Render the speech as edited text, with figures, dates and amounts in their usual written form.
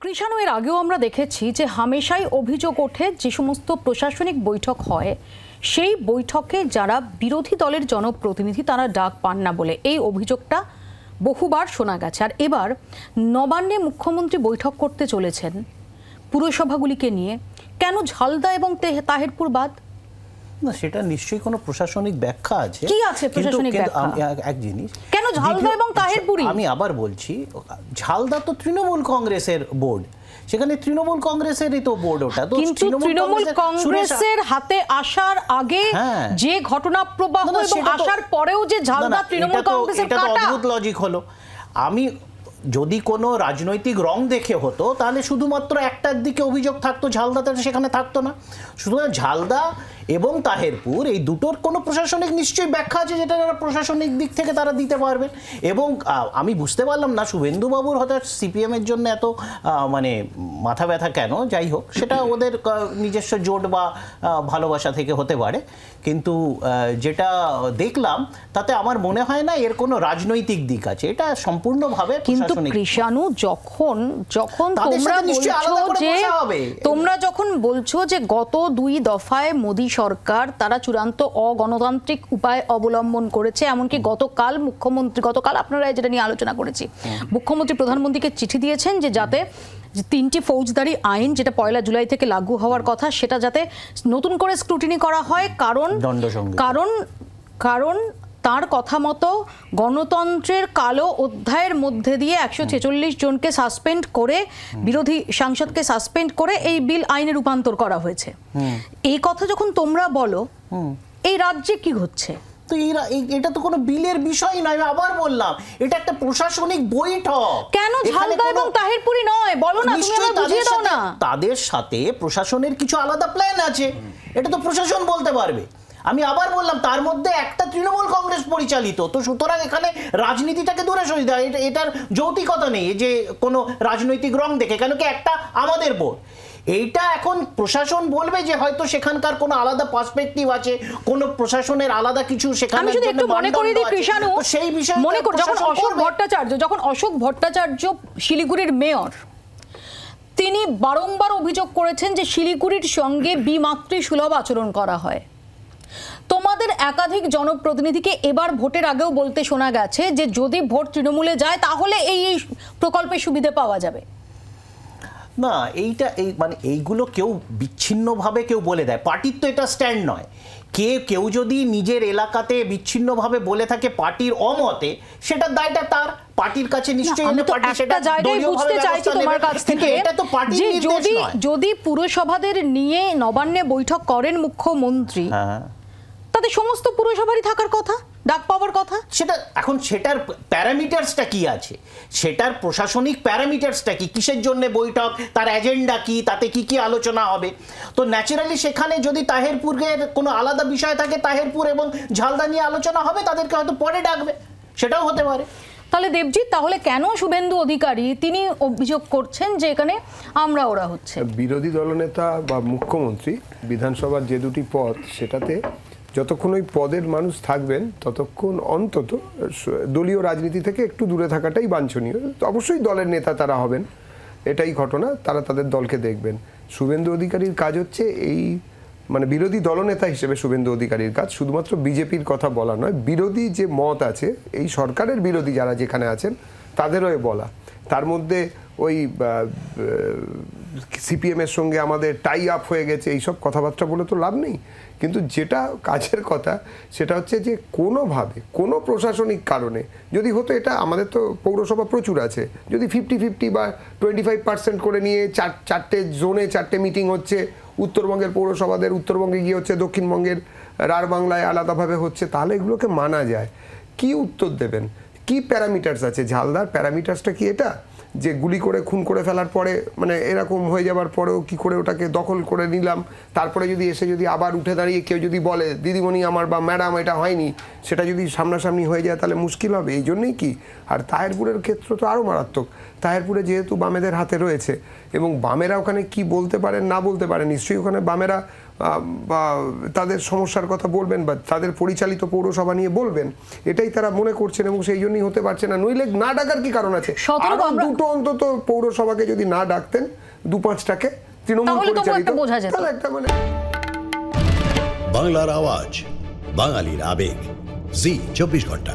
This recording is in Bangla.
কৃষাণু এর আগেও আমরা দেখেছি যে হামেশাই অভিযোগ ওঠে যে সমস্ত প্রশাসনিক বৈঠক হয় সেই বৈঠকে যারা বিরোধী দলের জনপ্রতিনিধি তারা ডাক পান না বলে এই অভিযোগটা বহুবার শোনা গেছে। আর এবার নবান্নে মুখ্যমন্ত্রী বৈঠক করতে চলেছেন পুরসভাগুলিকে নিয়ে, কেন ঝালদা এবং তাহেরপুর বাদ? না, সেটা নিশ্চয়ই কোনো প্রশাসনিক ব্যাখ্যা আছে। কি আছে প্রশাসনিক ব্যাখ্যা? এক জিনিস, কেন ঝালদা এবং তাহেরপুরই? আমি আবার বলছি, ঝালদা তো তৃণমূল কংগ্রেসের বোর্ড, সেখানে তৃণমূল কংগ্রেসেরই তো বোর্ড, ওটা তো কিন্তু তৃণমূল কংগ্রেসের হাতে আসার আগে যে ঘটনা প্রবাহ এবং আসার পরেও যে ঝালদা তৃণমূল কংগ্রেসের কাটা, এটা তো অদ্ভুত লজিক হলো। আমি যদি কোনো রাজনৈতিক রং দেখে হতো তাহলে শুধুমাত্র একটার দিকে অভিযোগ থাকতো, ঝালদাতে সেখানে থাকতো না। সুতরাং ঝালদা এবং তাহেরপুর এই দুটোর কোনো প্রশাসনিক নিশ্চয়ই ব্যাখ্যা আছে, যেটা প্রশাসনিক দিক থেকে তারা দিতে পারবেন। এবং আমি বুঝতে পারলাম না শুভেন্দুবাবুর হয়তো সিপিএমের জন্য এত মানে মাথা ব্যথা কেন, যাই হোক সেটা ওদের নিজস্ব জোট বা ভালোবাসা থেকে হতে পারে, কিন্তু যেটা দেখলাম তাতে আমার মনে হয় না এর কোনো রাজনৈতিক দিক আছে, এটা সম্পূর্ণভাবে প্রশাসনিক। কৃষাণু তোমরা যখন বলছো যে গত 2 দফায় মোদী সরকার তারা চূড়ান্ত অগণতান্ত্রিক উপায় অবলম্বন করেছে, এমনকি গতকাল আপনারা যেটা নিয়ে আলোচনা করেছি, মুখ্যমন্ত্রী প্রধানমন্ত্রীকে চিঠি দিয়েছেন যে যাতে 3টি ফৌজদারি আইন যেটা 1 জুলাই থেকে লাগু হওয়ার কথা সেটা যাতে নতুন করে স্ক্রুটিনি করা হয়, কারণ তার কথা মতো গণতন্ত্রের কালো অধ্যায়ের মধ্যে দিয়ে 146 জনকে সাসপেন্ড করে, বিরোধী সাংসদকে সাসপেন্ড করে এই বিল আইনে রূপান্তর করা হয়েছে। এই কথা যখন তোমরা বলো, এই রাজ্যে কি হচ্ছে? তো এটা তো কোনো বিলের বিষয় নয়, আবার বললাম এটা একটা প্রশাসনিক বৈঠক। কেন ঝালদা এবং তাহেরপুরি নয় বলো না, তুমি আমাকে বুঝিয়ে দাও না। তাদের সাথে প্রশাসনের কিছু আলাদা প্ল্যান আছে, এটা তো প্রশাসন বলতে পারবে। আমি আবার বললাম তার মধ্যে একটা তৃণমূল কংগ্রেস পরিচালিত, তো সুতরাং এখানে রাজনীতিটাকে দূরে সরিয়ে দেয়, এটার যৌক্তিকতা নেই যে কোনো রাজনৈতিক রং দেখে, কেন কি একটা আমাদের বোর্ড। এইটা এখন প্রশাসন বলবে যে হয়তো সেখানকার কোনো আলাদা পার্সপেক্টিভ আছে, কোনো প্রশাসনের আলাদা কিছু সেখানে। আমি শুধু একটু মনে করি দিই কৃষাণু, সেই বিষয়ে মনে করি যখন অশোক ভট্টাচার্য শিলিগুড়ির মেয়র, তিনি বারংবার অভিযোগ করেছেন যে শিলিগুড়ির সঙ্গে বিমাতৃসুলভ আচরণ করা হয়। তোমাদের একাধিক জনপ্রতিনিধিকে এবার ভোটের আগেও বলতে শোনা গেছে যে যদি ভোট তৃণমূলে যায় তাহলে এই প্রকল্পের সুবিধা পাওয়া যাবে। না, মানে এইগুলো কেউ বিচ্ছিন্নভাবে কেউ বলে দেয়, পার্টির তো এটা স্ট্যান্ড নয়। কেউ যদি নিজের এলাকাতে বিচ্ছিন্নভাবে বলে থাকে পার্টির অমতে, সেটার দায়টা তার, পার্টির কাছে নিশ্চয়ই। যদি পুরসভাদের নিয়ে নবান্নে বৈঠক করেন মুখ্যমন্ত্রী, তাদের সমস্ত পুরসভারই থাকার কথা, ডাক পাওয়ার কথা। সেটার প্যারামিটারসটা কি আছে, সেটার প্রশাসনিক প্যারামিটারসটা কি, কিসের জন্য বৈঠক, তার এজেন্ডা কি, তাতে কি কি আলোচনা হবে। তো ন্যাচারালি সেখানে যদি তাহেরপুরের কোনো আলাদা বিষয় থাকে, তাহেরপুর এবং ঝালদা নিয়ে আলোচনা হবে, তাদেরকে হয়তো পরে ডাকবে, সেটাও হতে পারে। তাহলে দেবজিৎ, তাহলে কেন শুভেন্দু অধিকারী তিনি অভিযোগ করছেন যে এখানে আমরা ওরা হচ্ছে? বিরোধী দলনেতা বা মুখ্যমন্ত্রী বিধানসভার যে 2টি পদ, সেটাতে যতক্ষণ ওই পদের মানুষ থাকবেন ততক্ষণ অন্তত দলীয় রাজনীতি থেকে একটু দূরে থাকাটাই বাঞ্ছনীয়। অবশ্যই দলের নেতা তারা হবেন, এটাই ঘটনা, তারা তাদের দলকে দেখবেন। শুভেন্দু অধিকারীর কাজ হচ্ছে এই, মানে বিরোধী দলনেতা হিসেবে শুভেন্দু অধিকারীর কাজ শুধুমাত্র বিজেপির কথা বলা নয়, বিরোধী যে মত আছে, এই সরকারের বিরোধী যারা যেখানে আছেন তাদেরও বলা। তার মধ্যে ওই সিপিএমের সঙ্গে আমাদের টাই আপ হয়ে গেছে, এইসব কথাবার্তা বলে তো লাভ নেই। কিন্তু যেটা কাজের কথা সেটা হচ্ছে যে কোনোভাবে কোনো প্রশাসনিক কারণে যদি হতো, এটা আমাদের তো পৌরসভা প্রচুর আছে, যদি 50-50 বা 25% করে নিয়ে 4টে জোনে 4টে মিটিং হচ্ছে, উত্তরবঙ্গের পৌরসভাদের উত্তরবঙ্গে গিয়ে হচ্ছে, দক্ষিণবঙ্গের রাঢ় বাংলায় আলাদাভাবে হচ্ছে, তাহলে এগুলোকে মানা যায়। কি উত্তর দেবেন, কি প্যারামিটার্স আছে? ঝালদার প্যারামিটার্সটা কি এটা যে গুলি করে খুন করে ফেলার পরে, মানে এরকম হয়ে যাবার পরেও কি করে ওটাকে দখল করে নিলাম, তারপরে যদি এসে যদি আবার উঠে দাঁড়িয়ে কেউ যদি বলে দিদিমণি আমার বা ম্যাডাম এটা হয়নি, সেটা যদি সামনাসামনি হয়ে যায় তাহলে মুশকিল হবে। এই জন্যই কি, আর তাহেরপুরের ক্ষেত্র তো আরও মারাত্মক। তাহেরপুরে যেহেতু বামেদের হাতে রয়েছে এবং বামেরা ওখানে কি বলতে পারেন না বলতে পারেন, নিশ্চয়ই ওখানে বামেরা বা তাদের সমস্যার কথা বলবেন বা তাদের পরিচালিত পৌরসভা নিয়ে বলবেন, এটাই তারা মনে করছেন এবং সেই জন্যই হতে পারছে না। নইলে না ডাকার কি কারণ আছে? আরো দুটো অন্তত পৌরসভাকে যদি না ডাকতেন, 2-5টাকে তৃণমূল পরিচালিত, তাহলে একটা মানে। বাংলার আওয়াজ, বাঙালির আবেগ, জি 24 ঘন্টা।